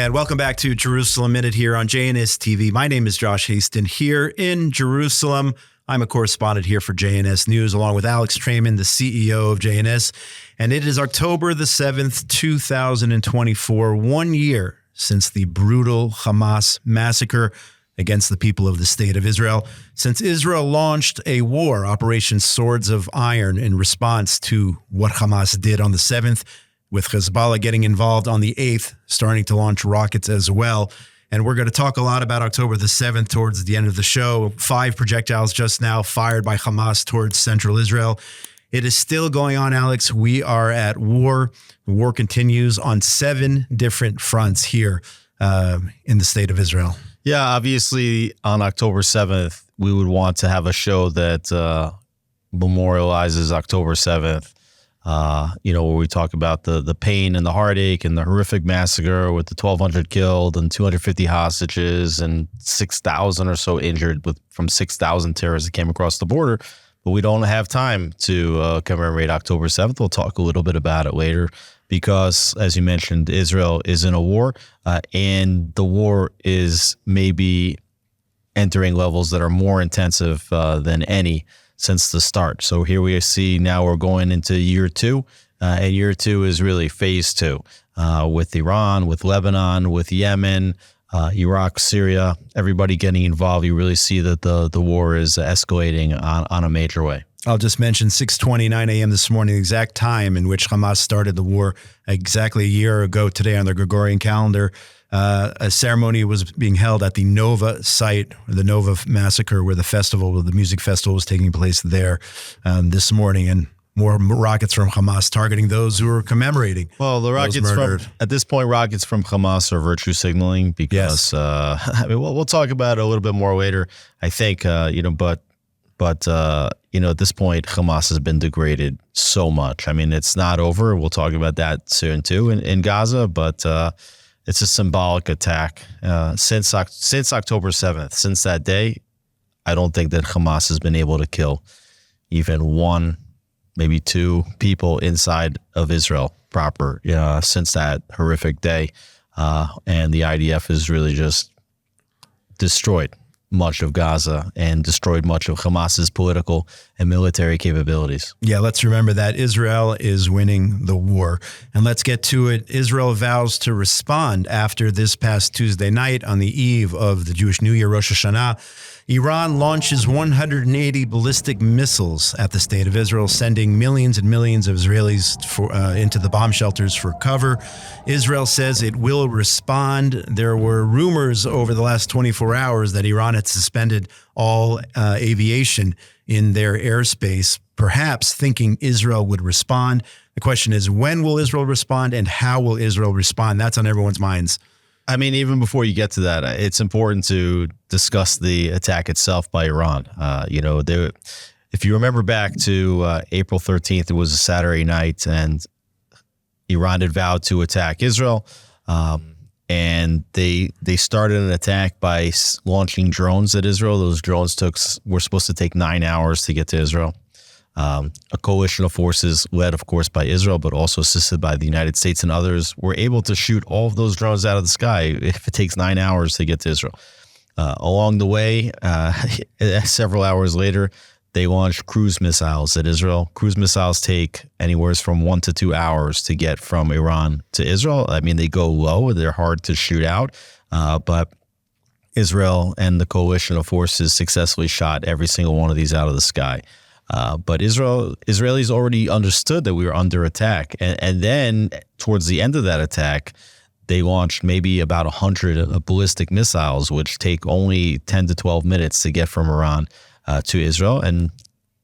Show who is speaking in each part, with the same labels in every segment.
Speaker 1: And welcome back to Jerusalem Minute here on JNS TV. My name is Josh Hasten here in Jerusalem. I'm a correspondent here for JNS News, along with Alex Traiman, the CEO of JNS. And it is October the 7th, 2024, 1 year since the brutal Hamas massacre against the people of the state of Israel. Since Israel launched a war, Operation Swords of Iron, in response to what Hamas did on the 7th, with Hezbollah getting involved on the 8th, starting to launch rockets as well. And we're going to talk a lot about October the 7th towards the end of the show. 5 projectiles just now fired by Hamas towards central Israel. It is still going on, Alex. We are at war. The war continues on 7 different fronts here in the state of Israel.
Speaker 2: Yeah, obviously on October 7th, we would want to have a show that memorializes October 7th. Where we talk about the pain and the heartache and the horrific massacre with the 1,200 killed and 250 hostages and 6,000 or so injured from 6,000 terrorists that came across the border. But we don't have time to commemorate October 7th. We'll talk a little bit about it later because, as you mentioned, Israel is in a war and the war is maybe entering levels that are more intensive than any since the start. So here we see now we're going into year 2, and year 2 is really phase 2 with Iran, with Lebanon, with Yemen, Iraq, Syria, everybody getting involved. You really see that the war is escalating on a major way.
Speaker 1: I'll just mention 6:29 a.m. this morning, the exact time in which Hamas started the war, exactly a year ago today on the Gregorian calendar. A ceremony was being held at the Nova site, the Nova massacre, where the music festival was taking place there this morning, and more rockets from Hamas targeting those who are commemorating.
Speaker 2: Well, the rockets at this point, rockets from Hamas are virtue signaling because, yes. We'll talk about it a little bit more later, I think, but at this point, Hamas has been degraded so much. I mean, it's not over. We'll talk about that soon too in Gaza, but it's a symbolic attack. Since October 7th, since that day, I don't think that Hamas has been able to kill even 1, maybe 2 people inside of Israel proper since that horrific day. And the IDF has really just destroyed much of Gaza and destroyed much of Hamas's political and military capabilities.
Speaker 1: Yeah, let's remember that Israel is winning the war. And let's get to it. Israel vows to respond after this past Tuesday night on the eve of the Jewish New Year, Rosh Hashanah. Iran launches 180 ballistic missiles at the state of Israel, sending millions and millions of Israelis into the bomb shelters for cover. Israel says it will respond. There were rumors over the last 24 hours that Iran had suspended all aviation in their airspace, perhaps thinking Israel would respond. The question is, when will Israel respond and how will Israel respond? That's on everyone's minds.
Speaker 2: I mean, even before you get to that, it's important to discuss the attack itself by Iran. If you remember back to April 13th, it was a Saturday night, and Iran had vowed to attack Israel. And they started an attack by launching drones at Israel. Those drones were supposed to take 9 hours to get to Israel. A coalition of forces led, of course, by Israel, but also assisted by the United States and others, were able to shoot all of those drones out of the sky if it takes 9 hours to get to Israel. Along the way, several hours later, they launched cruise missiles at Israel. Cruise missiles take anywhere from 1 to 2 hours to get from Iran to Israel. I mean, they go low. They're hard to shoot out, but Israel and the coalition of forces successfully shot every single one of these out of the sky. But Israelis already understood that we were under attack. And then towards the end of that attack, they launched maybe about 100 ballistic missiles, which take only 10 to 12 minutes to get from Iran to Israel. And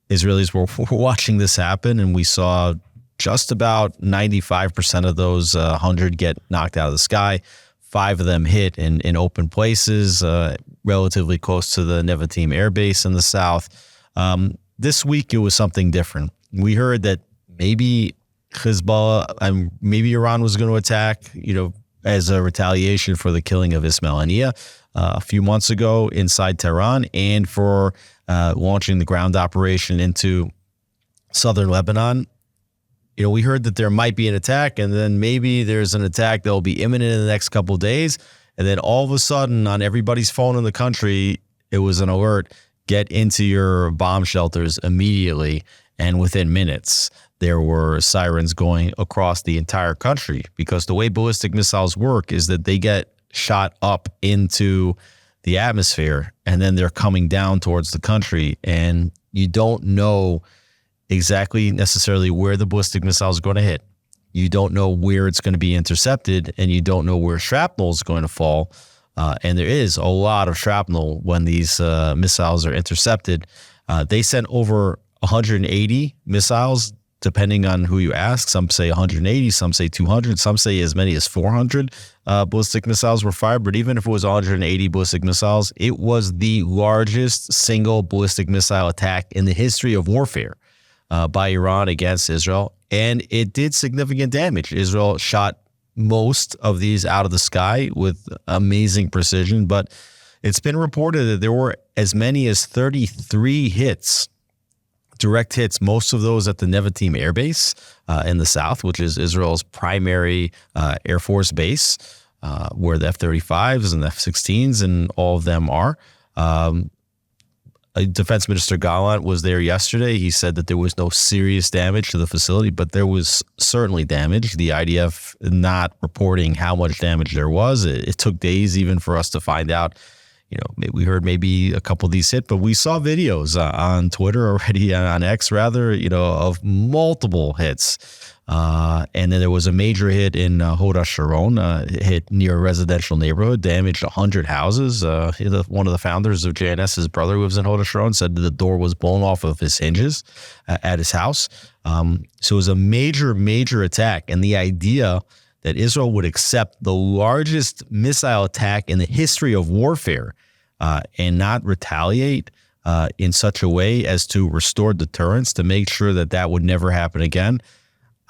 Speaker 2: Israelis were watching this happen, and we saw just about 95% of those 100 get knocked out of the sky. 5 of them hit in open places, relatively close to the Nevatim Air Base in the south. This week, it was something different. We heard that maybe Hezbollah, maybe Iran was going to attack, as a retaliation for the killing of Ismail Haniyeh a few months ago inside Tehran, and for launching the ground operation into southern Lebanon. we heard that there might be an attack, and then maybe there's an attack that will be imminent in the next couple of days. And then all of a sudden on everybody's phone in the country, it was an alert, get into your bomb shelters immediately. And within minutes, there were sirens going across the entire country, because the way ballistic missiles work is that they get shot up into the atmosphere and then they're coming down towards the country, and you don't know exactly necessarily where the ballistic missile is going to hit. You don't know where it's going to be intercepted, and you don't know where shrapnel is going to fall. And there is a lot of shrapnel when these missiles are intercepted. They sent over 180 missiles, depending on who you ask. Some say 180, some say 200, some say as many as 400 ballistic missiles were fired. But even if it was 180 ballistic missiles, it was the largest single ballistic missile attack in the history of warfare by Iran against Israel. And it did significant damage. Israel shot most of these out of the sky with amazing precision, but it's been reported that there were as many as 33 hits, direct hits, most of those at the Nevatim Air Base in the south, which is Israel's primary Air Force base, where the F-35s and the F-16s and all of them are. Defense Minister Gallant was there yesterday. He said that there was no serious damage to the facility, but there was certainly damage. The IDF not reporting how much damage there was. It took days even for us to find out. We heard maybe a couple of these hit, but we saw videos on Twitter already, on X rather, of multiple hits. And then there was a major hit in Hod HaSharon, hit near a residential neighborhood, damaged 100 houses. One of the founders of JNS, his brother who lives in Hod HaSharon, said that the door was blown off of his hinges at his house. So it was a major, major attack. And the idea that Israel would accept the largest missile attack in the history of warfare and not retaliate in such a way as to restore deterrence, to make sure that that would never happen again,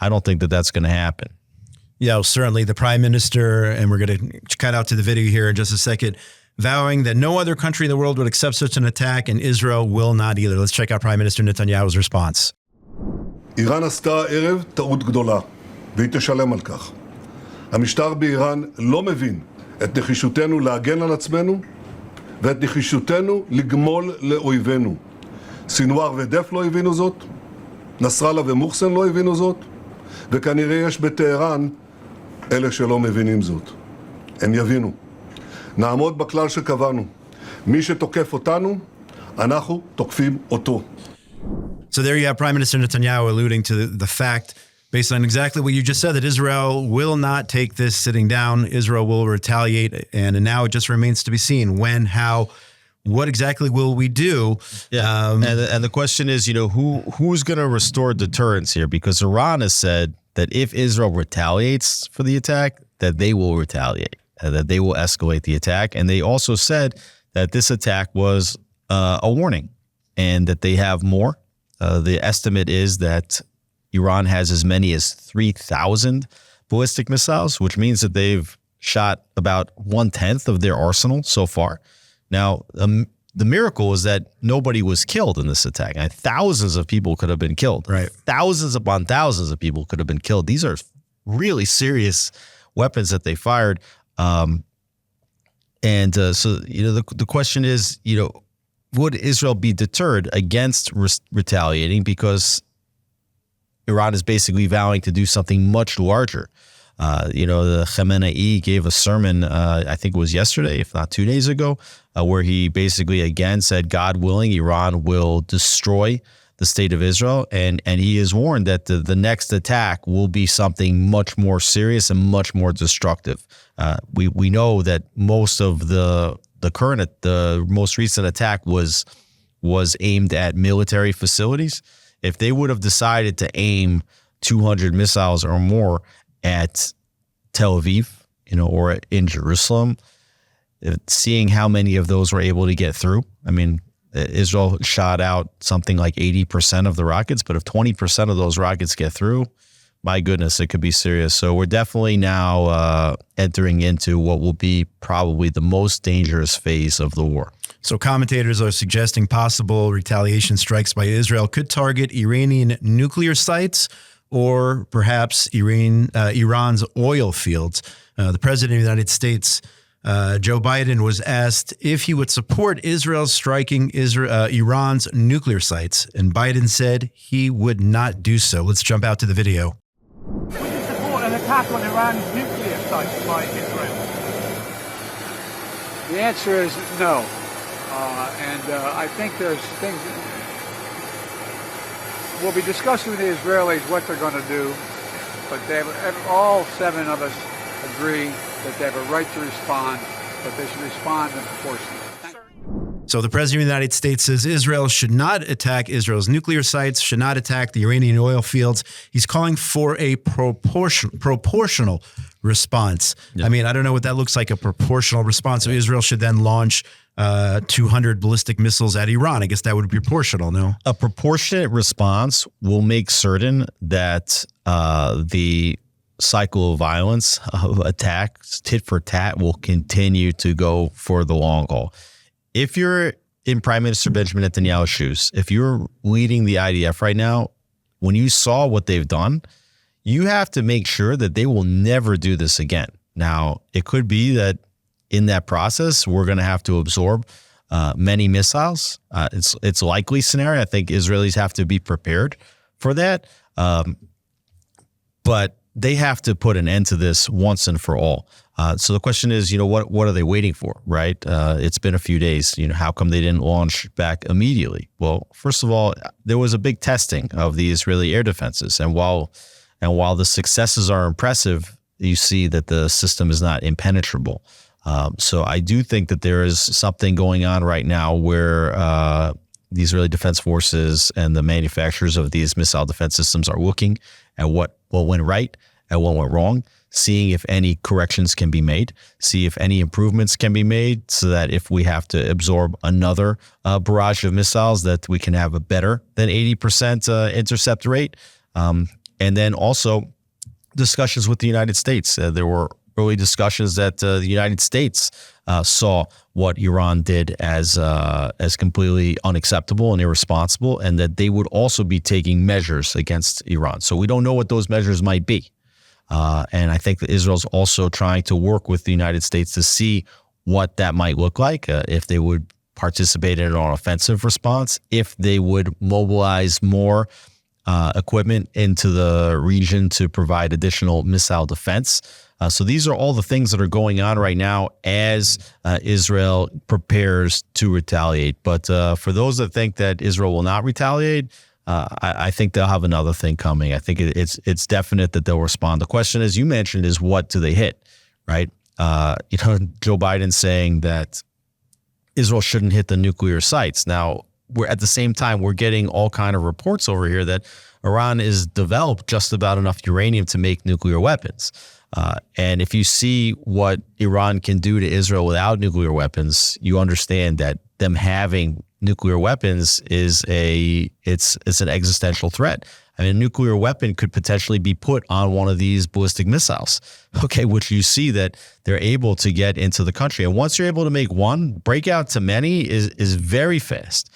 Speaker 2: I don't think that that's going to happen.
Speaker 1: Yeah, well, certainly the prime minister, and we're going to cut out to the video here in just a second, vowing that no other country in the world would accept such an attack, and Israel will not either. Let's check out Prime Minister Netanyahu's response.
Speaker 3: איראן עשתה הערב טעות גדולה, והיא תשלם על כך. המשטר באיראן לא מבין את נחישותנו להגן על עצמנו, ואת נחישותנו לגמול לאויבינו. סינואר ודף לא הבינו זאת, נסראללה ומוחסן לא הבינו זאת, וכנראה יש בטהרן אלה שלא מבינים זאת. הם יבינו. נעמוד בכלל שקבענו. מי שתוקף אותנו, אנחנו תוקפים אותו.
Speaker 1: So there you have Prime Minister Netanyahu alluding to the fact, based on exactly what you just said, that Israel will not take this sitting down. Israel will retaliate, and now it just remains to be seen when, how, what exactly will we do?
Speaker 2: Yeah, and the question is, who's going to restore deterrence here? Because Iran has said that if Israel retaliates for the attack, that they will retaliate, that they will escalate the attack. And they also said that this attack was a warning and that they have more. The estimate is that Iran has as many as 3,000 ballistic missiles, which means that they've shot about 1/10 of their arsenal so far. Now, the miracle is that nobody was killed in this attack. And thousands of people could have been killed.
Speaker 1: Right.
Speaker 2: Thousands upon thousands of people could have been killed. These are really serious weapons that they fired. So the question is, would Israel be deterred against retaliating, because Iran is basically vowing to do something much larger. The Khamenei gave a sermon, I think it was yesterday, if not 2 days ago, where he basically again said, God willing, Iran will destroy the state of Israel. And he is warned that the next attack will be something much more serious and much more destructive. We know that most of the most recent attack was aimed at military facilities. If they would have decided to aim 200 missiles or more at Tel Aviv, or in Jerusalem, seeing how many of those were able to get through. I mean, Israel shot out something like 80% of the rockets, but if 20% of those rockets get through, my goodness, it could be serious. So we're definitely now entering into what will be probably the most dangerous phase of the war.
Speaker 1: So commentators are suggesting possible retaliation strikes by Israel could target Iranian nuclear sites or perhaps Iran's oil fields. The president of the United States, Joe Biden, was asked if he would support Israel striking Iran's nuclear sites, and Biden said he would not do so. Let's jump out to the video.
Speaker 4: Would you support an attack on Iran's nuclear sites by Israel?
Speaker 5: The answer is no. I think there's things we'll be discussing with the Israelis what they're going to do, but all 7 of us agree that they have a right to respond, but they should respond in proportion.
Speaker 1: So the president of the United States says Israel should not attack Israel's nuclear sites, should not attack the Iranian oil fields. He's calling for a proportional response. Yeah. I mean, I don't know what that looks like, a proportional response. So Israel should then launch 200 ballistic missiles at Iran. I guess that would be proportional, no?
Speaker 2: A proportionate response will make certain that the cycle of violence, of attacks, tit for tat, will continue to go for the long haul. If you're in Prime Minister Benjamin Netanyahu's shoes, if you're leading the IDF right now, when you saw what they've done, you have to make sure that they will never do this again. Now, it could be that in that process, we're going to have to absorb many missiles. It's a likely scenario. I think Israelis have to be prepared for that. But they have to put an end to this once and for all. So the question is, what are they waiting for, right? It's been a few days. How come they didn't launch back immediately? Well, first of all, there was a big testing of the Israeli air defenses. And while the successes are impressive, you see that the system is not impenetrable. So I do think that there is something going on right now where the Israeli Defense Forces and the manufacturers of these missile defense systems are looking at what went right and what went wrong, seeing if any corrections can be made, see if any improvements can be made so that if we have to absorb another barrage of missiles, that we can have a better than 80% intercept rate. And then also discussions with the United States. There were early discussions that the United States saw what Iran did as completely unacceptable and irresponsible, and that they would also be taking measures against Iran. So we don't know what those measures might be. And I think that Israel's also trying to work with the United States to see what that might look like, if they would participate in an offensive response, if they would mobilize more equipment into the region to provide additional missile defense. So these are all the things that are going on right now as Israel prepares to retaliate. But for those that think that Israel will not retaliate, I think they'll have another thing coming. I think it's definite that they'll respond. The question, as you mentioned, is what do they hit, right? Joe Biden saying that Israel shouldn't hit the nuclear sites. Now, at the same time, we're getting all kind of reports over here that Iran has developed just about enough uranium to make nuclear weapons. And if you see what Iran can do to Israel without nuclear weapons, you understand that them having nuclear weapons is it's an existential threat. I mean, a nuclear weapon could potentially be put on one of these ballistic missiles, okay, which you see that they're able to get into the country. And once you're able to make one, breakout to many is very fast.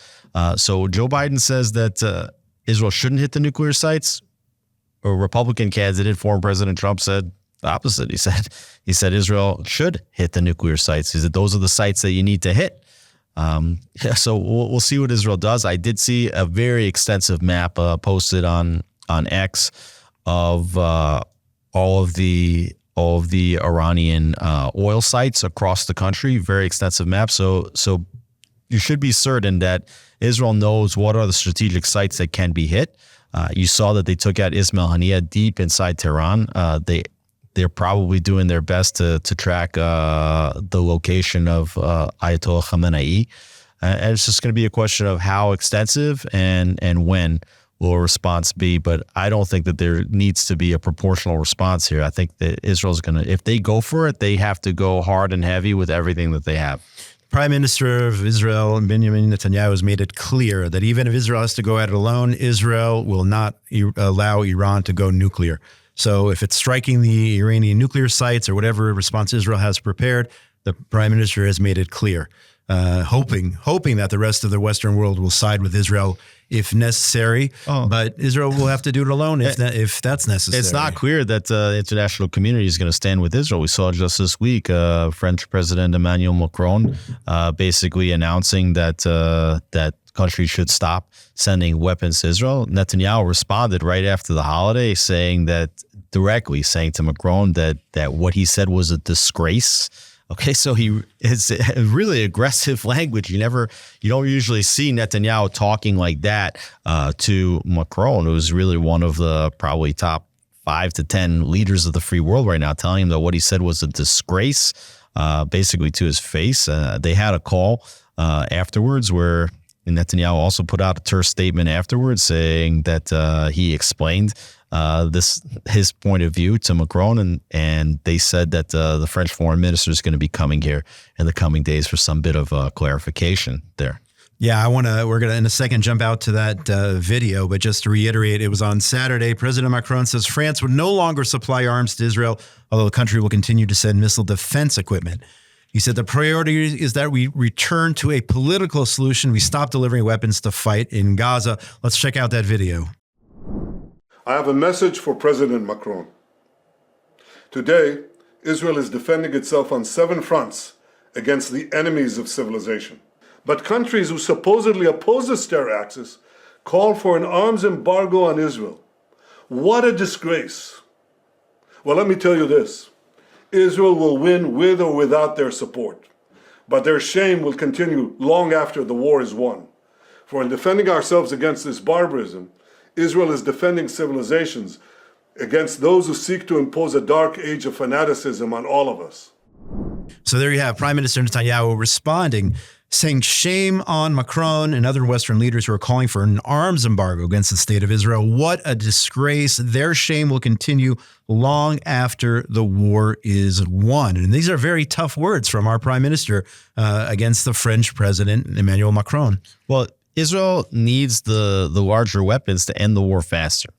Speaker 2: So Joe Biden says that Israel shouldn't hit the nuclear sites. A Republican candidate, former President Trump, said the opposite. He said Israel should hit the nuclear sites. He said those are the sites that you need to hit. So we'll see what Israel does. I did see a very extensive map posted on X of all of the Iranian oil sites across the country. Very extensive map. So you should be certain that Israel knows what are the strategic sites that can be hit. You saw that they took out Ismail Haniyeh deep inside Tehran. They're probably doing their best to track the location of Ayatollah Khamenei. And it's just going to be a question of how extensive and when will a response be. But I don't think that there needs to be a proportional response here. I think that Israel's going to, if they go for it, they have to go hard and heavy with everything that they have.
Speaker 1: Prime Minister of Israel, Benjamin Netanyahu, has made it clear that even if Israel has to go at it alone, Israel will not allow Iran to go nuclear. So if it's striking the Iranian nuclear sites or whatever response Israel has prepared, the prime minister has made it clear, hoping that the rest of the Western world will side with Israel if necessary. But Israel will have to do it alone if that's necessary.
Speaker 2: It's not clear that the international community is going to stand with Israel. We saw just this week French President Emmanuel Macron basically announcing that that countries should stop sending weapons to Israel. Netanyahu responded right after the holiday, saying directly to Macron that what he said was a disgrace. Okay, so it's really aggressive language. You don't usually see Netanyahu talking like that to Macron, who's really one of the probably top 5 to 10 leaders of the free world right now, telling him that what he said was a disgrace, basically to his face. They had a call afterwards where Netanyahu also put out a terse statement afterwards saying that he explained his point of view to Macron, and they said that the French foreign minister is going to be coming here in the coming days for some bit of clarification there.
Speaker 1: Yeah, we're going to in a second jump out to that video, but just to reiterate, it was on Saturday. President Macron says France would no longer supply arms to Israel, although the country will continue to send missile defense equipment. He said the priority is that we return to a political solution. We stop delivering weapons to fight in Gaza. Let's check out that video.
Speaker 3: I have a message for President Macron. Today, Israel is defending itself on 7 fronts against the enemies of civilization. But countries who supposedly oppose this terror axis call for an arms embargo on Israel. What a disgrace. Well, let me tell you this. Israel will win with or without their support. But their shame will continue long after the war is won. For in defending ourselves against this barbarism, Israel is defending civilizations against those who seek to impose a dark age of fanaticism on all of us.
Speaker 1: So there you have Prime Minister Netanyahu responding, saying shame on Macron and other Western leaders who are calling for an arms embargo against the state of Israel. What a disgrace. Their shame will continue long after the war is won. And these are very tough words from our Prime Minister against the French President, Emmanuel Macron.
Speaker 2: Well, Israel needs the larger weapons to end the war faster,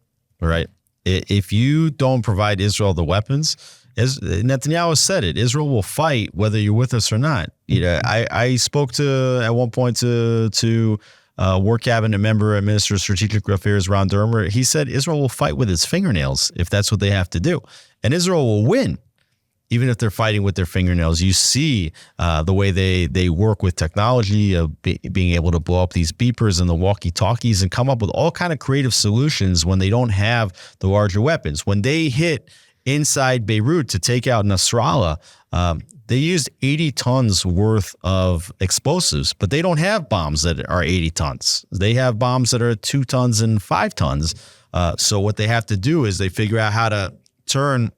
Speaker 2: right? If you don't provide Israel the weapons, as Netanyahu said it, Israel will fight whether you're with us or not. I spoke at one point to War Cabinet member and Minister of Strategic Affairs Ron Dermer. He said Israel will fight with its fingernails if that's what they have to do, and Israel will win. Even if they're fighting with their fingernails, you see the way they work with technology, being able to blow up these beepers and the walkie-talkies and come up with all kind of creative solutions when they don't have the larger weapons. When they hit inside Beirut to take out Nasrallah, they used 80 tons worth of explosives, but they don't have bombs that are 80 tons. They have bombs that are 2 tons and 5 tons. So what they have to do is they figure out how to turn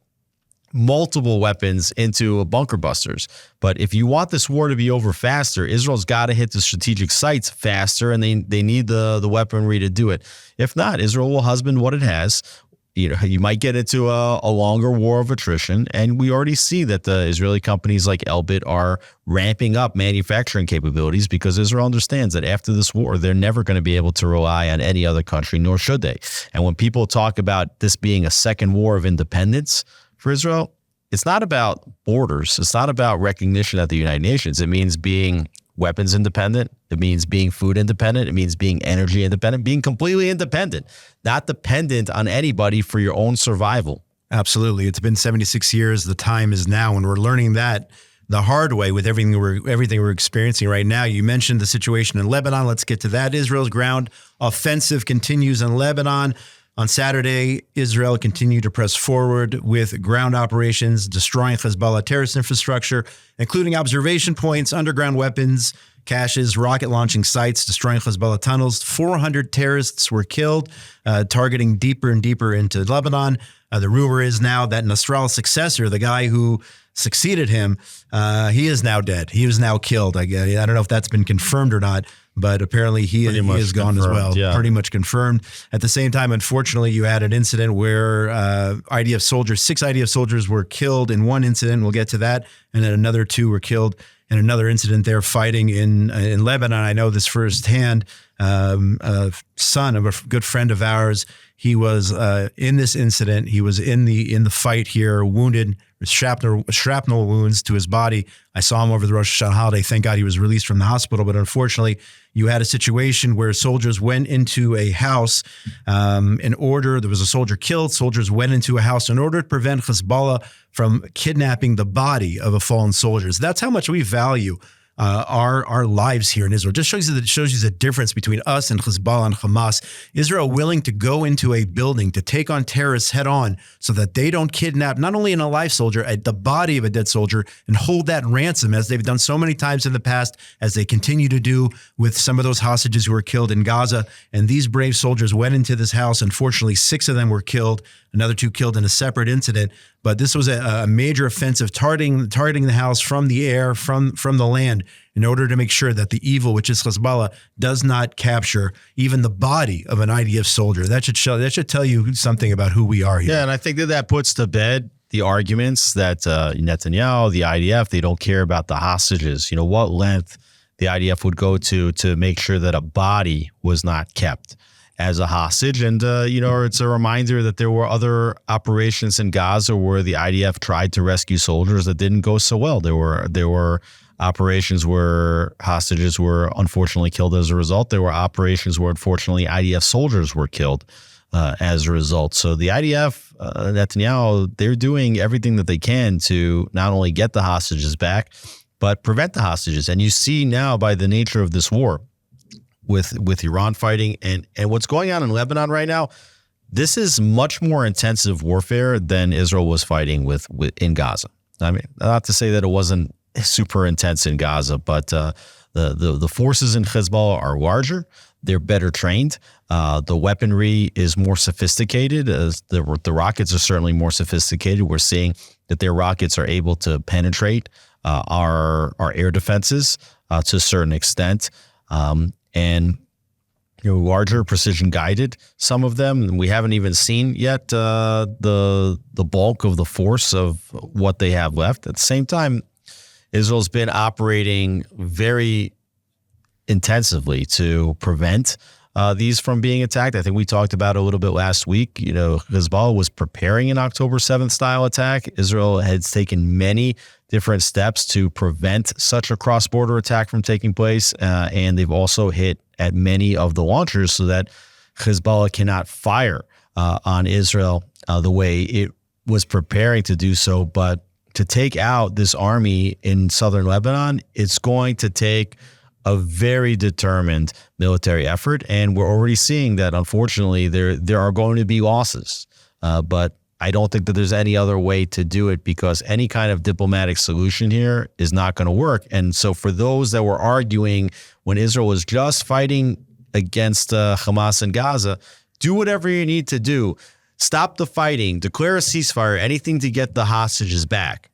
Speaker 2: multiple weapons into bunker busters. But if you want this war to be over faster, Israel's got to hit the strategic sites faster, and they need the weaponry to do it. If not, Israel will husband what it has. You might get into a longer war of attrition, and we already see that the Israeli companies like Elbit are ramping up manufacturing capabilities because Israel understands that after this war, they're never going to be able to rely on any other country, nor should they. And when people talk about this being a second war of independence for Israel, it's not about borders. It's not about recognition at the United Nations. It means being weapons independent. It means being food independent. It means being energy independent, being completely independent, not dependent on anybody for your own survival.
Speaker 1: Absolutely. It's been 76 years. The time is now, and we're learning that the hard way with everything we're experiencing right now. You mentioned the situation in Lebanon. Let's get to that. Israel's ground offensive continues in Lebanon. On Saturday, Israel continued to press forward with ground operations, destroying Hezbollah terrorist infrastructure, including observation points, underground weapons, caches, rocket launching sites, destroying Hezbollah tunnels. 400 terrorists were killed, targeting deeper and deeper into Lebanon. The rumor is now that Nasrallah's successor, the guy who succeeded him, he is now dead. He was now killed. I don't know if that's been confirmed or not, but apparently he is gone as well. Yeah. Pretty much confirmed. At the same time, unfortunately, you had an incident where IDF soldiers, 6 IDF soldiers were killed in one incident. We'll get to that. And then another 2 were killed in another incident there fighting in Lebanon. I know this firsthand. A son of a good friend of ours. He was in this incident. He was in the fight here, wounded, shrapnel wounds to his body. I saw him over the Rosh Hashanah holiday. Thank God he was released from the hospital. But unfortunately, you had a situation where soldiers went into a house there was a soldier killed. Soldiers went into a house in order to prevent Hezbollah from kidnapping the body of a fallen soldier. That's how much we value our lives here in Israel. Just shows you the difference between us and Hezbollah and Hamas. Israel willing to go into a building to take on terrorists head on so that they don't kidnap not only an alive soldier, the body of a dead soldier, and hold that ransom as they've done so many times in the past, as they continue to do with some of those hostages who were killed in Gaza. And these brave soldiers went into this house. Unfortunately, 6 of them were killed, another 2 killed in a separate incident. But this was a major offensive, targeting the house from the air, from the land, in order to make sure that the evil, which is Hezbollah, does not capture even the body of an IDF soldier. That should tell you something about who we are here.
Speaker 2: Yeah, and I think that puts to bed the arguments that Netanyahu, the IDF, they don't care about the hostages. You know, what length the IDF would go to make sure that a body was not kept as a hostage. And, it's a reminder that there were other operations in Gaza where the IDF tried to rescue soldiers that didn't go so well. There were operations where hostages were unfortunately killed as a result. There were operations where, unfortunately, IDF soldiers were killed as a result. So the IDF, Netanyahu, they're doing everything that they can to not only get the hostages back, but prevent the hostages. And you see now by the nature of this war, with Iran fighting and what's going on in Lebanon right now, this is much more intensive warfare than Israel was fighting with in Gaza. I mean, not to say that it wasn't super intense in Gaza, but the forces in Hezbollah are larger. They're better trained. The weaponry is more sophisticated. The rockets are certainly more sophisticated. We're seeing that their rockets are able to penetrate our air defenses to a certain extent. And larger, precision guided. Some of them we haven't even seen yet the bulk of the force of what they have left. At the same time, Israel's been operating very intensively to prevent these from being attacked. I think we talked about it a little bit last week. Hezbollah was preparing an October 7th style attack. Israel has taken many different steps to prevent such a cross-border attack from taking place. And they've also hit at many of the launchers so that Hezbollah cannot fire on Israel the way it was preparing to do so. But to take out this army in southern Lebanon, it's going to take a very determined military effort. And we're already seeing that, unfortunately, there are going to be losses. But I don't think that there's any other way to do it, because any kind of diplomatic solution here is not going to work. And so for those that were arguing when Israel was just fighting against Hamas in Gaza, do whatever you need to do. Stop the fighting, declare a ceasefire, anything to get the hostages back.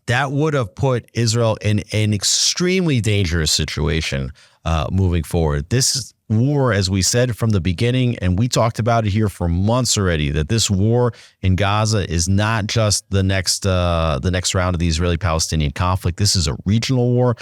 Speaker 2: That would have put Israel in an extremely dangerous situation moving forward. This war, as we said from the beginning, and we talked about it here for months already, that this war in Gaza is not just the next round of the Israeli-Palestinian conflict. This is a regional war.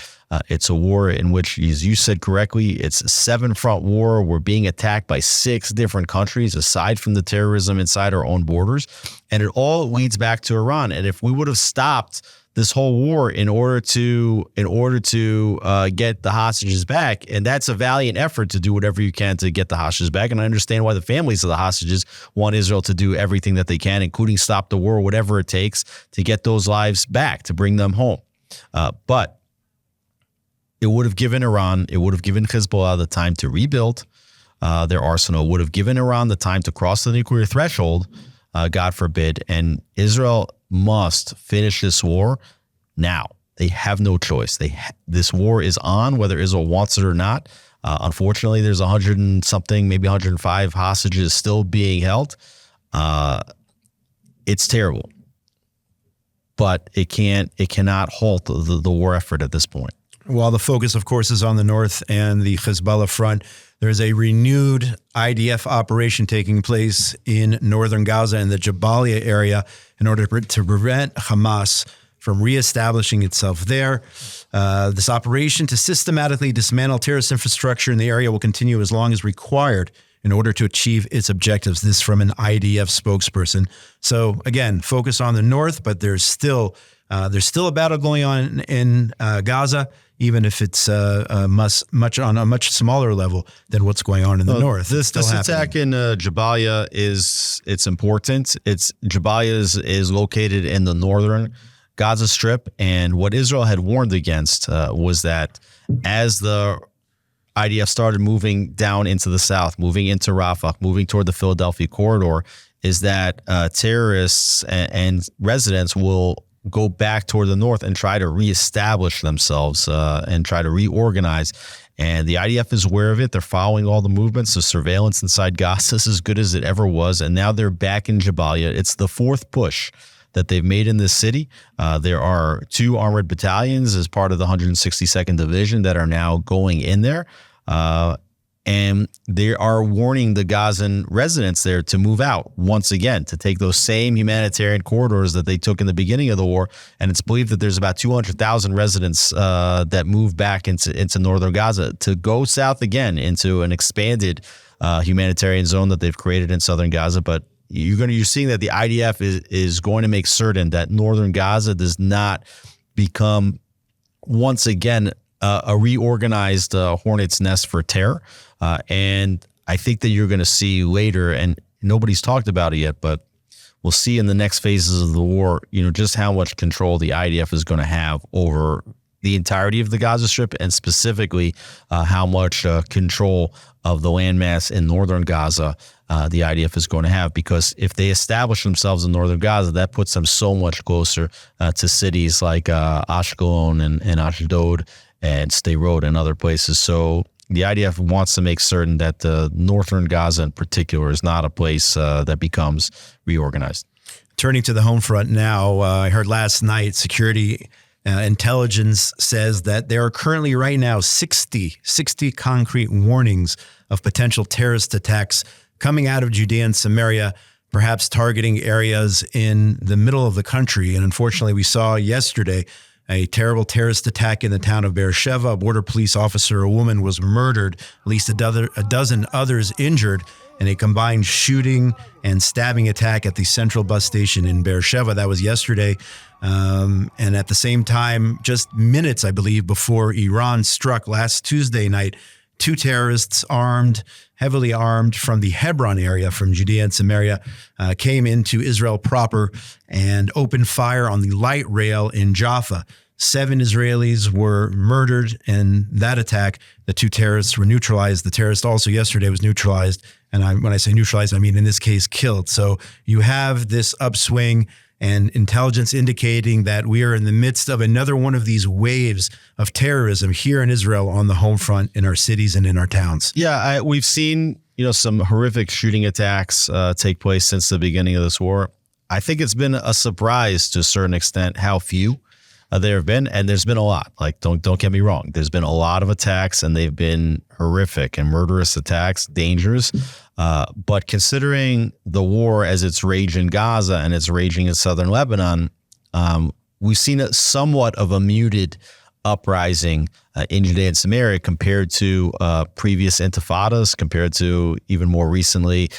Speaker 2: It's a war in which, as you said correctly, it's a 7-front war. We're being attacked by 6 different countries, aside from the terrorism inside our own borders. And it all leads back to Iran. And if we would have stopped this whole war in order to get the hostages back, and that's a valiant effort to do whatever you can to get the hostages back. And I understand why the families of the hostages want Israel to do everything that they can, including stop the war, whatever it takes to get those lives back, to bring them home. But it would have given Iran, it would have given Hezbollah the time to rebuild their arsenal, it would have given Iran the time to cross the nuclear threshold, God forbid, and Israel must finish this war now. They have no choice. This war is on, whether Israel wants it or not. Unfortunately, there's 100 and something, maybe 105 hostages still being held. It's terrible, but it cannot halt the war effort at this point.
Speaker 1: While the focus, of course, is on the north and the Hezbollah front, there's a renewed IDF operation taking place in northern Gaza in the Jabalia area in order to prevent Hamas from reestablishing itself there. This operation to systematically dismantle terrorist infrastructure in the area will continue as long as required in order to achieve its objectives. This from an IDF spokesperson. So again, focus on the north, but there's still a battle going on in Gaza, even if it's much on a much smaller level than what's going on in the north.
Speaker 2: This attack in Jabalia it's important. Jabalia is located in the northern Gaza Strip, and what Israel had warned against was that as the IDF started moving down into the south, moving into Rafah, moving toward the Philadelphia corridor, is that terrorists and residents will go back toward the north and try to reestablish themselves and try to reorganize. And the IDF is aware of it. They're following all the movements. The surveillance inside Gaza is as good as it ever was. And now they're back in Jabalia. It's the fourth push that they've made in this city. There are 2 armored battalions as part of the 162nd Division that are now going in there. And they are warning the Gazan residents there to move out once again, to take those same humanitarian corridors that they took in the beginning of the war. And it's believed that there's about 200,000 residents that move back into northern Gaza to go south again into an expanded humanitarian zone that they've created in southern Gaza. But you're seeing that the IDF is going to make certain that northern Gaza does not become once again a reorganized hornet's nest for terror. And I think that you're going to see later, and nobody's talked about it yet, but we'll see in the next phases of the war, just how much control the IDF is going to have over the entirety of the Gaza Strip, and specifically how much control of the landmass in northern Gaza the IDF is going to have. Because if they establish themselves in northern Gaza, that puts them so much closer to cities like Ashkelon and Ashdod and Sderot and other places. So the IDF wants to make certain that northern Gaza in particular is not a place that becomes reorganized.
Speaker 1: Turning to the home front now, I heard last night security intelligence says that there are currently right now 60 concrete warnings of potential terrorist attacks coming out of Judea and Samaria, perhaps targeting areas in the middle of the country. And unfortunately, we saw yesterday a terrible terrorist attack in the town of Beersheba. A border police officer, a woman, was murdered, at least a dozen others injured in a combined shooting and stabbing attack at the central bus station in Beersheba. That was yesterday. And at the same time, just minutes, I believe, before Iran struck last Tuesday night, 2 terrorists heavily armed from the Hebron area, from Judea and Samaria, came into Israel proper and opened fire on the light rail in Jaffa. 7 Israelis were murdered in that attack. The 2 terrorists were neutralized. The terrorist also yesterday was neutralized. And when I say neutralized, I mean in this case killed. So you have this upswing and intelligence indicating that we are in the midst of another one of these waves of terrorism here in Israel on the home front, in our cities and in our towns.
Speaker 2: Yeah, we've seen some horrific shooting attacks take place since the beginning of this war. I think it's been a surprise to a certain extent how few there have been, and there's been a lot. Like, don't get me wrong. There's been a lot of attacks, and they've been horrific and murderous attacks, dangerous. But considering the war as it's raged in Gaza and it's raging in southern Lebanon, we've seen somewhat of a muted uprising in Judea and Samaria compared to previous intifadas, compared to even more recently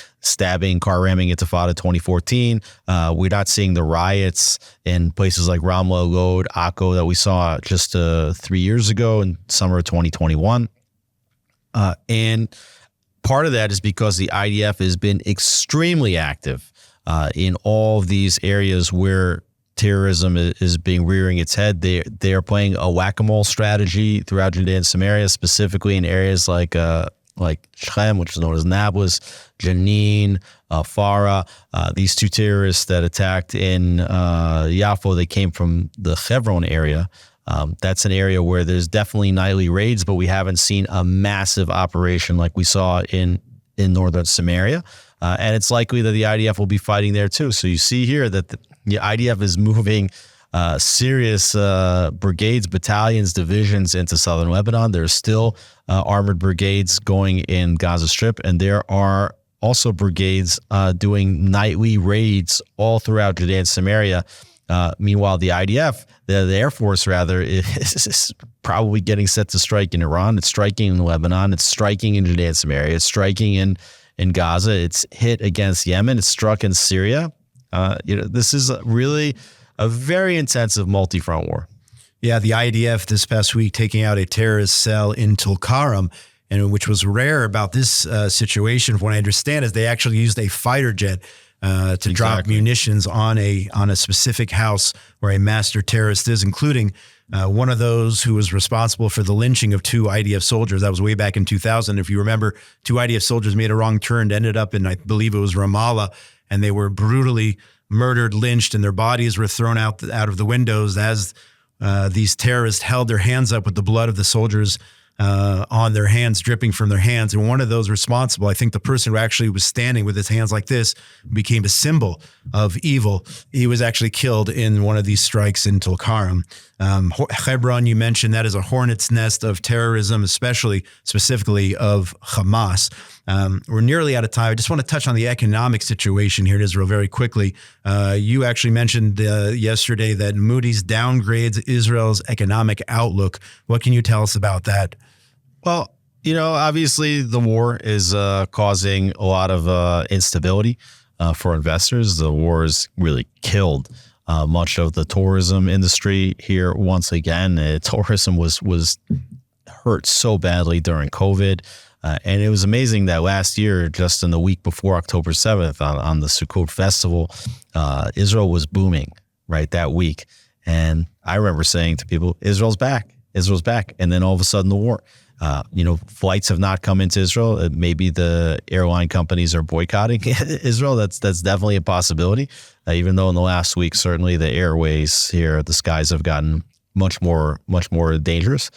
Speaker 2: car ramming intifada 2014. We're not seeing the riots in places like Ramla, Lod, Akko that we saw just 3 years ago in summer of 2021. And part of that is because the IDF has been extremely active in all of these areas where terrorism is rearing its head. They are playing a whack-a-mole strategy throughout Judea and Samaria, specifically in areas like Shem, which is known as Nablus, Jenin, Farah. These 2 terrorists that attacked in Yaffo, they came from the Hebron area. That's an area where there's definitely nightly raids, but we haven't seen a massive operation like we saw in northern Samaria. And it's likely that the IDF will be fighting there too. So you see here that the IDF is moving serious brigades, battalions, divisions into southern Lebanon. There's still armored brigades going in Gaza Strip, and there are also brigades doing nightly raids all throughout Judea and Samaria Meanwhile, the IDF, the Air Force rather, is probably getting set to strike in Iran. It's striking in Lebanon. It's striking in Judea and Samaria. It's striking in Gaza. It's hit against Yemen. It's struck in Syria. This is really a very intensive multi-front war.
Speaker 1: Yeah, the IDF this past week taking out a terrorist cell in Tulkarm, and which was rare about this situation, from what I understand, is they actually used a fighter jet to drop munitions on a specific house where a master terrorist is, including one of those who was responsible for the lynching of 2 IDF soldiers. That was way back in 2000. If you remember, 2 IDF soldiers made a wrong turn, ended up in, I believe it was Ramallah, and they were brutally murdered, lynched, and their bodies were thrown out of the windows as these terrorists held their hands up with the blood of the soldiers on their hands, dripping from their hands. And one of those responsible, I think the person who actually was standing with his hands like this, became a symbol of evil. He was actually killed in one of these strikes in Tulkarm. Hebron, you mentioned, that is a hornet's nest of terrorism, specifically of Hamas. We're nearly out of time. I just want to touch on the economic situation here in Israel very quickly. You actually mentioned yesterday that Moody's downgrades Israel's economic outlook. What can you tell us about that?
Speaker 2: Well, obviously the war is causing a lot of instability for investors. The war has really killed much of the tourism industry here. Once again, tourism was hurt so badly during COVID. And it was amazing that last year, just in the week before October 7th on the Sukkot festival, Israel was booming right that week. And I remember saying to people, Israel's back. And then all of a sudden the war. Flights have not come into Israel. Maybe the airline companies are boycotting Israel. That's definitely a possibility. Even though in the last week, certainly the airways here, the skies have gotten much more dangerous.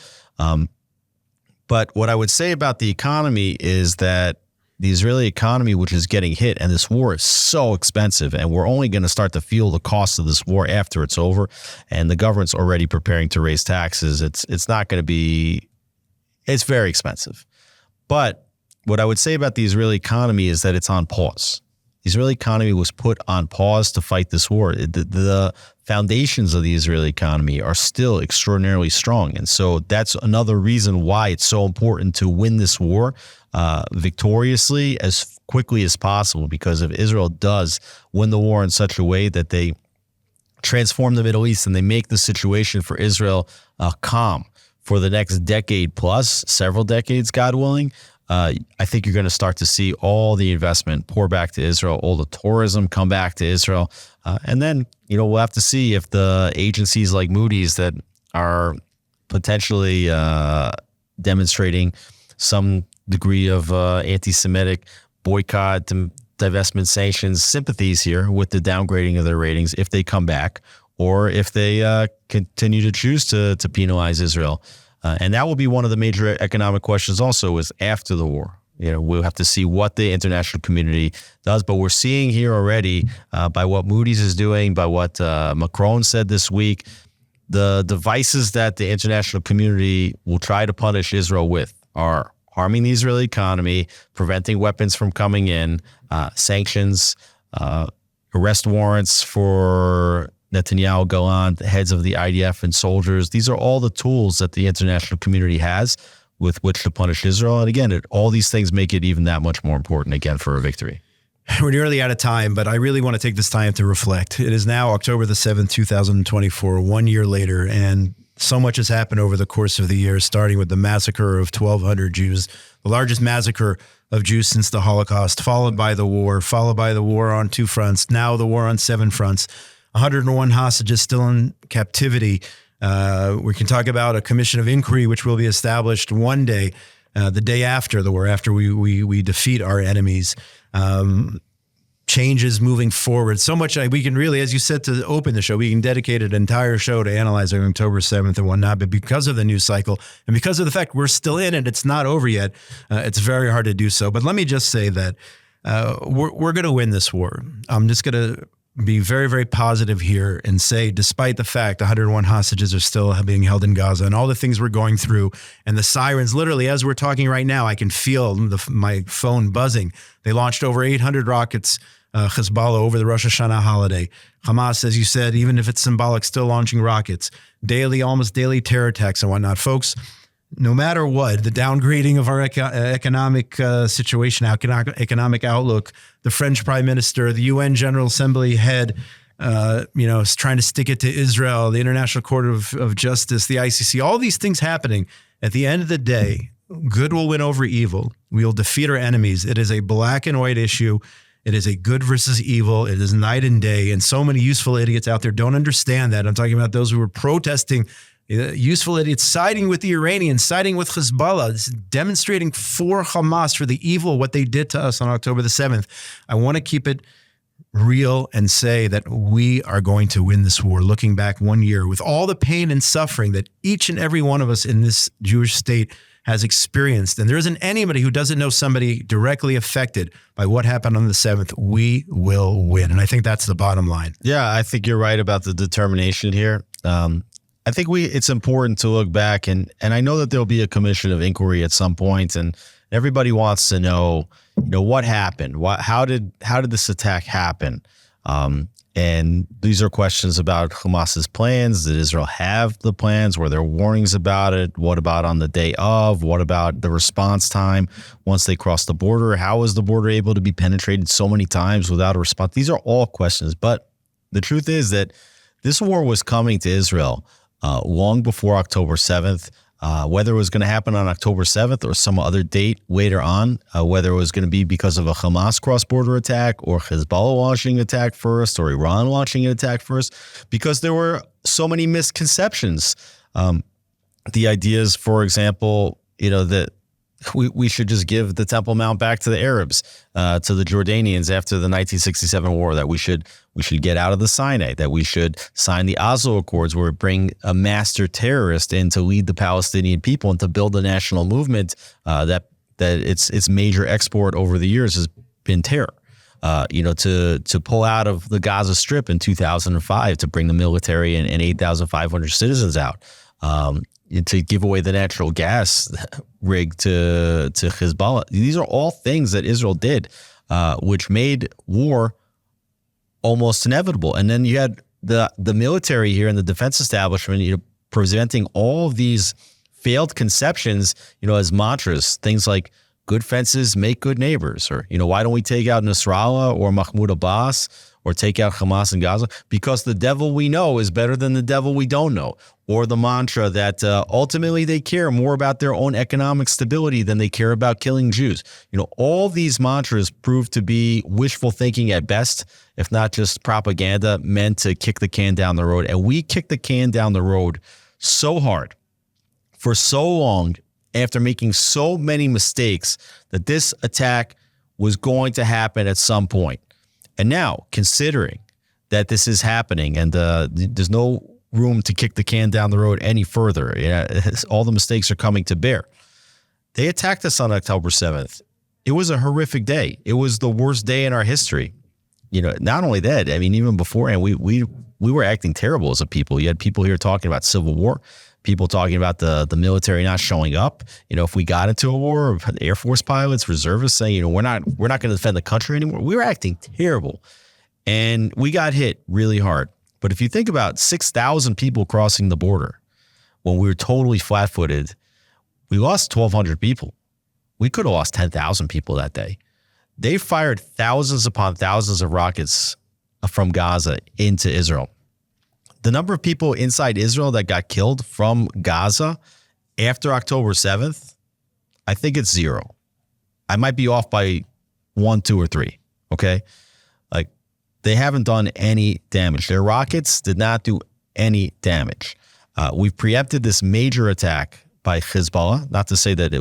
Speaker 2: But what I would say about the economy is that the Israeli economy, which is getting hit, and this war is so expensive, and we're only going to start to feel the cost of this war after it's over, and the government's already preparing to raise taxes. It's not going to be. It's very expensive. But what I would say about the Israeli economy is that it's on pause. The Israeli economy was put on pause to fight this war. The foundations of the Israeli economy are still extraordinarily strong. And so that's another reason why it's so important to win this war victoriously as quickly as possible, because if Israel does win the war in such a way that they transform the Middle East and they make the situation for Israel calm for the next decade plus, several decades, God willing, I think you're going to start to see all the investment pour back to Israel, all the tourism come back to Israel. And then, we'll have to see if the agencies like Moody's that are potentially demonstrating some degree of anti-Semitic boycott, divestment, sanctions, sympathies here with the downgrading of their ratings, if they come back, or if they continue to choose to penalize Israel. And that will be one of the major economic questions also, is after the war. We'll have to see what the international community does. But we're seeing here already by what Moody's is doing, by what Macron said this week, the devices that the international community will try to punish Israel with are harming the Israeli economy, preventing weapons from coming in, sanctions, arrest warrants for Netanyahu, Galan, the heads of the IDF and soldiers. These are all the tools that the international community has with which to punish Israel. And again, all these things make it even that much more important, again, for a victory.
Speaker 1: We're nearly out of time, but I really want to take this time to reflect. It is now October the 7th, 2024, 1 year later, and so much has happened over the course of the year, starting with the massacre of 1,200 Jews, the largest massacre of Jews since the Holocaust, followed by the war on 2 fronts, now the war on 7 fronts. 101 hostages still in captivity. We can talk about a commission of inquiry, which will be established one day, the day after the war, after we defeat our enemies. Changes moving forward. So much we can really, as you said to open the show, we can dedicate an entire show to analyzing October 7th and whatnot. But because of the news cycle and because of the fact we're still in it, it's not over yet. It's very hard to do so. But let me just say that we're going to win this war. I'm just going to be very, very positive here and say, despite the fact 101 hostages are still being held in Gaza and all the things we're going through and the sirens, literally, as we're talking right now, I can feel my phone buzzing. They launched over 800 rockets Hezbollah over the Rosh Hashanah holiday. Hamas, as you said, even if it's symbolic, still launching rockets. Almost daily terror attacks and whatnot. Folks, no matter what, the downgrading of our economic situation, economic outlook, the French Prime Minister, the UN General Assembly head, is trying to stick it to Israel, the International Court of Justice, the ICC, all these things happening. At the end of the day, good will win over evil. We will defeat our enemies. It is a black and white issue. It is a good versus evil. It is night and day. And so many useful idiots out there don't understand that. I'm talking about those who were protesting, useful idiots siding with the Iranians, siding with Hezbollah, demonstrating for Hamas, for the evil, what they did to us on October the 7th. I want to keep it real and say that we are going to win this war. Looking back 1 year with all the pain and suffering that each and every one of us in this Jewish state has experienced. And there isn't anybody who doesn't know somebody directly affected by what happened on the 7th. We will win. And I think that's the bottom line.
Speaker 2: Yeah, I think you're right about the determination here. I think it's important to look back and I know that there'll be a commission of inquiry at some point, and everybody wants to know, what happened? How did this attack happen? And these are questions about Hamas's plans. Did Israel have the plans? Were there warnings about it? What about on the day of? What about the response time once they crossed the border? How was the border able to be penetrated so many times without a response? These are all questions. But the truth is that this war was coming to Israel long before October 7th. Whether it was going to happen on October 7th or some other date later on, whether it was going to be because of a Hamas cross-border attack or Hezbollah launching an attack first or Iran launching an attack first, because there were so many misconceptions. The ideas, for example, that we should just give the Temple Mount back to the Arabs, to the Jordanians after the 1967 war, that we should get out of the Sinai, that we should sign the Oslo Accords where we bring a master terrorist in to lead the Palestinian people and to build a national movement that its major export over the years has been terror. To pull out of the Gaza Strip in 2005, to bring the military and 8,500 citizens out, to give away the natural gas rig to Hezbollah. These are all things that Israel did, which made war almost inevitable. And then you had the military here and the defense establishment, presenting all of these failed conceptions, as mantras, things like good fences make good neighbors, or, why don't we take out Nasrallah or Mahmoud Abbas or take out Hamas in Gaza? Because the devil we know is better than the devil we don't know. Or the mantra that ultimately they care more about their own economic stability than they care about killing Jews. All these mantras prove to be wishful thinking at best, if not just propaganda meant to kick the can down the road. And we kicked the can down the road so hard for so long after making so many mistakes that this attack was going to happen at some point. And now, considering that this is happening and there's no room to kick the can down the road any further, all the mistakes are coming to bear. They attacked us on October 7th. It was a horrific day. It was the worst day in our history. Not only that, even beforehand, we were acting terrible as a people. You had people here talking about civil war, people talking about the military not showing up. If we got into a war, Air Force pilots, reservists saying, we're not going to defend the country anymore. We were acting terrible, and we got hit really hard. But if you think about 6,000 people crossing the border when we were totally flat-footed, we lost 1,200 people. We could have lost 10,000 people that day. They fired thousands upon thousands of rockets from Gaza into Israel. The number of people inside Israel that got killed from Gaza after October 7th, I think it's 0. I might be off by 1, 2, or 3, okay? They haven't done any damage. Their rockets did not do any damage. We've preempted this major attack by Hezbollah, not to say that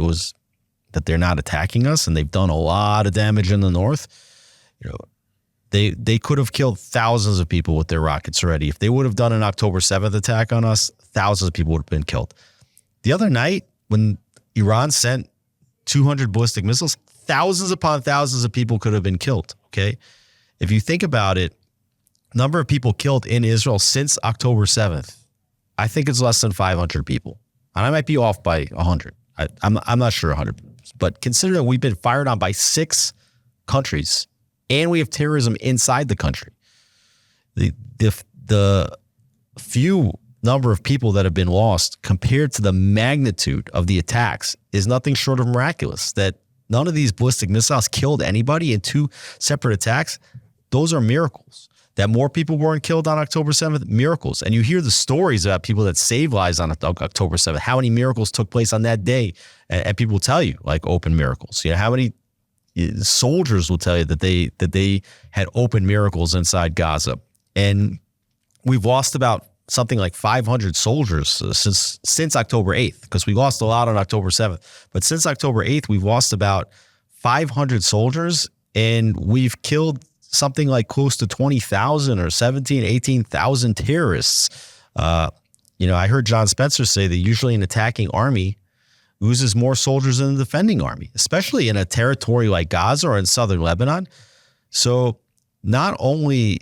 Speaker 2: that they're not attacking us, and they've done a lot of damage in the north. They could have killed thousands of people with their rockets already. If they would have done an October 7th attack on us, thousands of people would have been killed. The other night, when Iran sent 200 ballistic missiles, thousands upon thousands of people could have been killed, okay? If you think about it, number of people killed in Israel since October 7th, I think it's less than 500 people. And I might be off by 100. I'm not sure 100. But consider that we've been fired on by 6 countries and we have terrorism inside the country. The few number of people that have been lost compared to the magnitude of the attacks is nothing short of miraculous. That none of these ballistic missiles killed anybody in 2 separate attacks, those are miracles. That more people weren't killed on October 7th, miracles. And you hear the stories about people that saved lives on October 7th, how many miracles took place on that day. And people will tell you, like, open miracles. You know, how many soldiers will tell you that they had open miracles inside Gaza. And we've lost about something like 500 soldiers since October 8th, because we lost a lot on October 7th. But since October 8th, we've lost about 500 soldiers, and we've killed something like close to 20,000 or 17, 18,000 terrorists. I heard John Spencer say that usually an attacking army loses more soldiers than the defending army, especially in a territory like Gaza or in southern Lebanon. So not only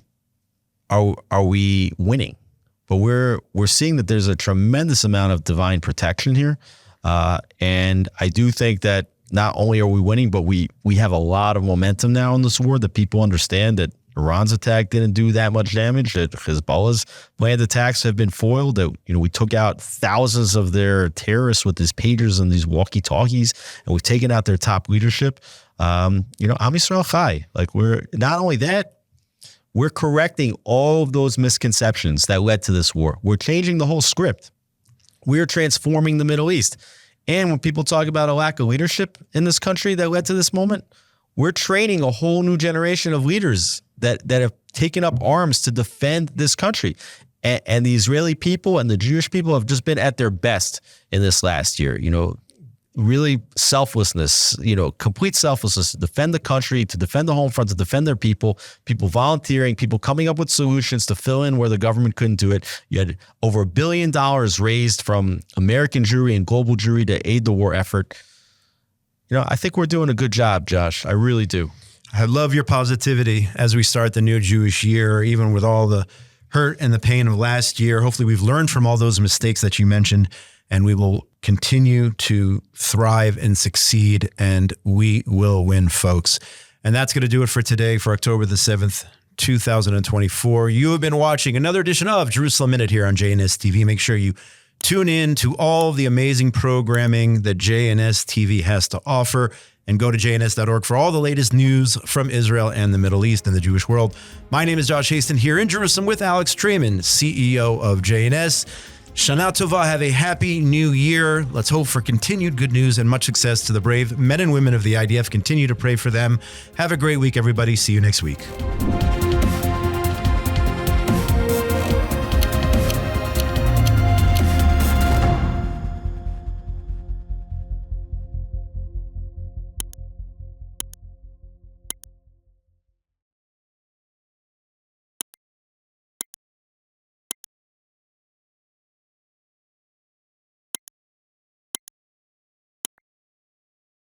Speaker 2: are we winning, but we're seeing that there's a tremendous amount of divine protection here. And I do think that not only are we winning, but we have a lot of momentum now in this war, that people understand that Iran's attack didn't do that much damage, that Hezbollah's planned attacks have been foiled, that, we took out thousands of their terrorists with these pagers and these walkie-talkies, and we've taken out their top leadership. Am Yisrael Chai. Like, we're not only that, we're correcting all of those misconceptions that led to this war. We're changing the whole script. We're transforming the Middle East. And when people talk about a lack of leadership in this country that led to this moment, we're training a whole new generation of leaders that have taken up arms to defend this country. And the Israeli people and the Jewish people have just been at their best in this last year. Really selflessness, complete selflessness to defend the country, to defend the home front, to defend their people volunteering, people coming up with solutions to fill in where the government couldn't do it. You had over $1 billion raised from American Jewry and global Jewry to aid the war effort. I think we're doing a good job, Josh. I really do.
Speaker 1: I love your positivity as we start the new Jewish year, even with all the hurt and the pain of last year. Hopefully we've learned from all those mistakes that you mentioned, and we will continue to thrive and succeed, and we will win, folks. And that's going to do it for today, for October the 7th, 2024. You have been watching another edition of Jerusalem Minute here on JNS TV. Make sure you tune in to all the amazing programming that JNS TV has to offer, and go to jns.org for all the latest news from Israel and the Middle East and the Jewish world. My name is Josh Hasten here in Jerusalem with Alex Traiman, CEO of JNS. Shana Tova, have a happy new year. Let's hope for continued good news and much success to the brave men and women of the IDF. Continue to pray for them. Have a great week, everybody. See you next week.